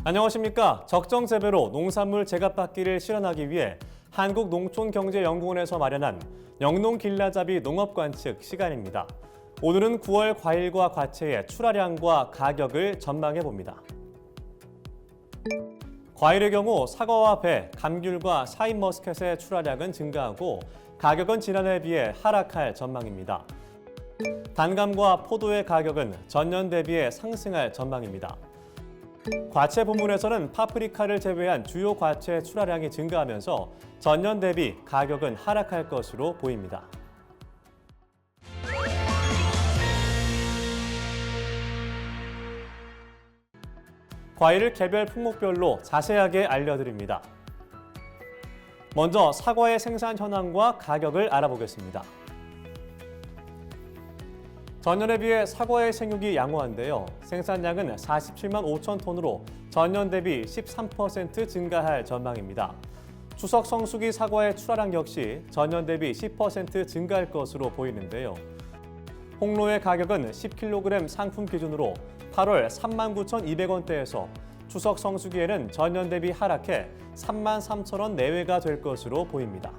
안녕하십니까. 적정 재배로 농산물 제값받기를 실현하기 위해 한국농촌경제연구원에서 마련한 영농길라잡이 농업관측 시간입니다. 오늘은 9월 과일과 과채의 출하량과 가격을 전망해 봅니다. 과일의 경우 사과와 배, 감귤과 샤인머스켓의 출하량은 증가하고 가격은 지난해에 비해 하락할 전망입니다. 단감과 포도의 가격은 전년 대비해 상승할 전망입니다. 과채 부문에서는 파프리카를 제외한 주요 과채 출하량이 증가하면서 전년 대비 가격은 하락할 것으로 보입니다. 과일을 개별 품목별로 자세하게 알려드립니다. 먼저 사과의 생산 현황과 가격을 알아보겠습니다. 전년에 비해 사과의 생육이 양호한데요. 생산량은 47만 5천 톤으로 전년 대비 13% 증가할 전망입니다. 추석 성수기 사과의 출하량 역시 전년 대비 10% 증가할 것으로 보이는데요. 홍로의 가격은 10kg 상품 기준으로 8월 39,200원대에서 추석 성수기에는 전년 대비 하락해 33,000원 내외가 될 것으로 보입니다.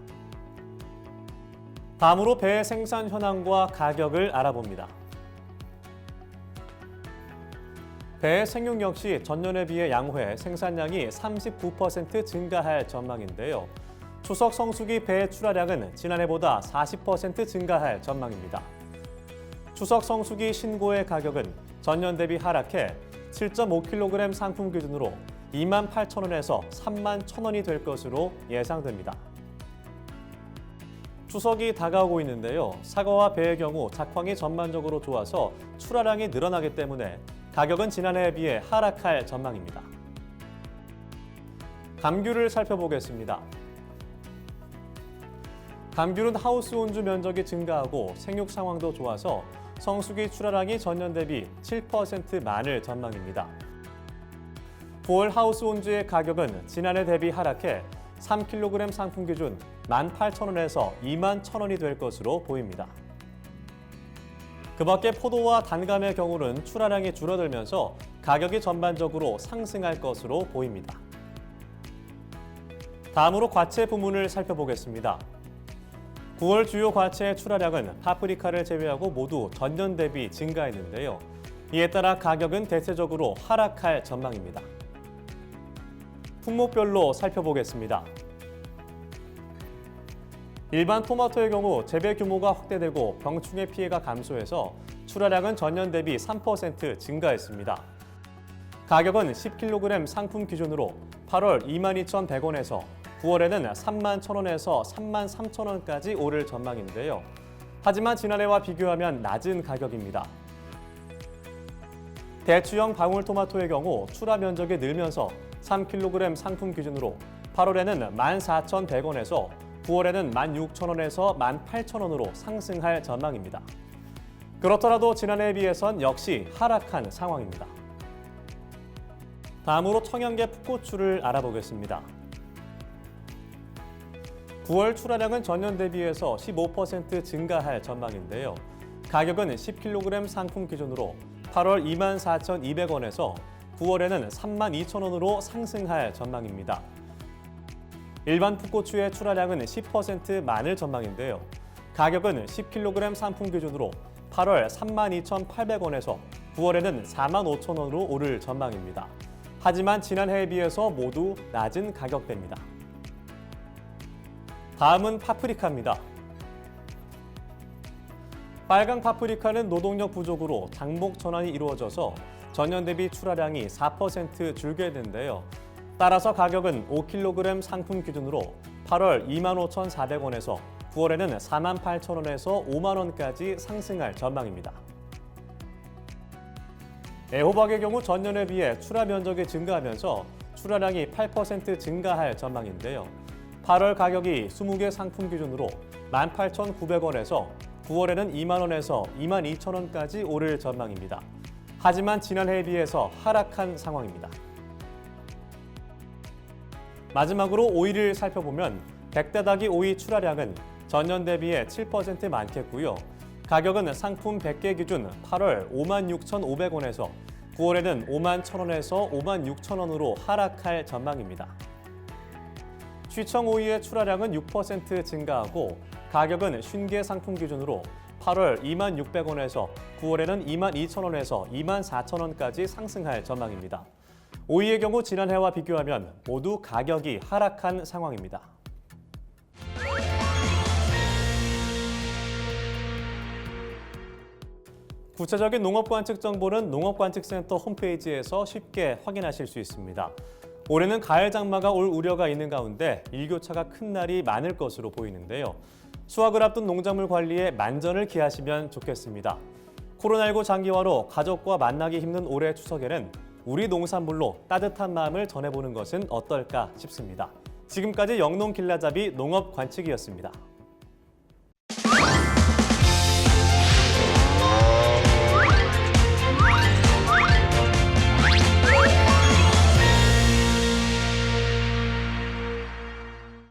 다음으로 배의 생산 현황과 가격을 알아봅니다. 배의 생육 역시 전년에 비해 양호해 생산량이 39% 증가할 전망인데요. 추석 성수기 배의 출하량은 지난해보다 40% 증가할 전망입니다. 추석 성수기 신고의 가격은 전년 대비 하락해 7.5kg 상품 기준으로 28,000원에서 31,000원이 될 것으로 예상됩니다. 추석이 다가오고 있는데요. 사과와 배의 경우 작황이 전반적으로 좋아서 출하량이 늘어나기 때문에 가격은 지난해에 비해 하락할 전망입니다. 감귤을 살펴보겠습니다. 감귤은 하우스 온주 면적이 증가하고 생육 상황도 좋아서 성수기 출하량이 전년 대비 7% 많을 전망입니다. 9월 하우스 온주의 가격은 지난해 대비 하락해 3kg 상품 기준 18,000원에서 21,000원이 될 것으로 보입니다. 그 밖에 포도와 단감의 경우는 출하량이 줄어들면서 가격이 전반적으로 상승할 것으로 보입니다. 다음으로 과채 부문을 살펴보겠습니다. 9월 주요 과채의 출하량은 파프리카를 제외하고 모두 전년 대비 증가했는데요. 이에 따라 가격은 대체적으로 하락할 전망입니다. 품목별로 살펴보겠습니다. 일반 토마토의 경우 재배 규모가 확대되고 병충해 피해가 감소해서 출하량은 전년 대비 3% 증가했습니다. 가격은 10kg 상품 기준으로 8월 22,100원에서 9월에는 31,000원에서 33,000원까지 오를 전망인데요. 하지만 지난해와 비교하면 낮은 가격입니다. 대추형 방울토마토의 경우 출하 면적이 늘면서 3kg 상품 기준으로 8월에는 14,100원에서 9월에는 16,000원에서 18,000원으로 상승할 전망입니다. 그렇더라도 지난해에 비해선 역시 하락한 상황입니다. 다음으로 청양계 풋고추를 알아보겠습니다. 9월 출하량은 전년 대비해서 15% 증가할 전망인데요. 가격은 10kg 상품 기준으로 8월 24,200원에서 9월에는 32,000원으로 상승할 전망입니다. 일반 풋고추의 출하량은 10% 많을 전망인데요. 가격은 10kg 상품 기준으로 8월 32,800원에서 9월에는 45,000원으로 오를 전망입니다. 하지만 지난해에 비해서 모두 낮은 가격대입니다. 다음은 파프리카입니다. 빨강 파프리카는 노동력 부족으로 장목 전환이 이루어져서 전년 대비 출하량이 4% 줄게 된데요. 따라서 가격은 5kg 상품 기준으로 8월 25,400원에서 9월에는 48,000원에서 5만원까지 상승할 전망입니다. 애호박의 경우 전년에 비해 출하 면적이 증가하면서 출하량이 8% 증가할 전망인데요. 8월 가격이 20개 상품 기준으로 18,900원에서 9월에는 2만원에서 22,000원까지 오를 전망입니다. 하지만 지난해에 비해서 하락한 상황입니다. 마지막으로 오이를 살펴보면 백다다기 오이 출하량은 전년 대비해 7% 많겠고요. 가격은 상품 100개 기준 8월 56,500원에서 9월에는 5만 1,000원에서 5만 6천 원으로 하락할 전망입니다. 취청 오이의 출하량은 6% 증가하고 가격은 쉰개 상품 기준으로 8월 2만 600원에서 9월에는 2만 2천 원에서 2만 4천 원까지 상승할 전망입니다. 오이의 경우 지난해와 비교하면 모두 가격이 하락한 상황입니다. 구체적인 농업 관측 정보는 농업관측센터 홈페이지에서 쉽게 확인하실 수 있습니다. 올해는 가을 장마가 올 우려가 있는 가운데 일교차가 큰 날이 많을 것으로 보이는데요. 수확을 앞둔 농작물 관리에 만전을 기하시면 좋겠습니다. 코로나19 장기화로 가족과 만나기 힘든 올해 추석에는 우리 농산물로 따뜻한 마음을 전해보는 것은 어떨까 싶습니다. 지금까지 영농 길라잡이 농업관측이었습니다.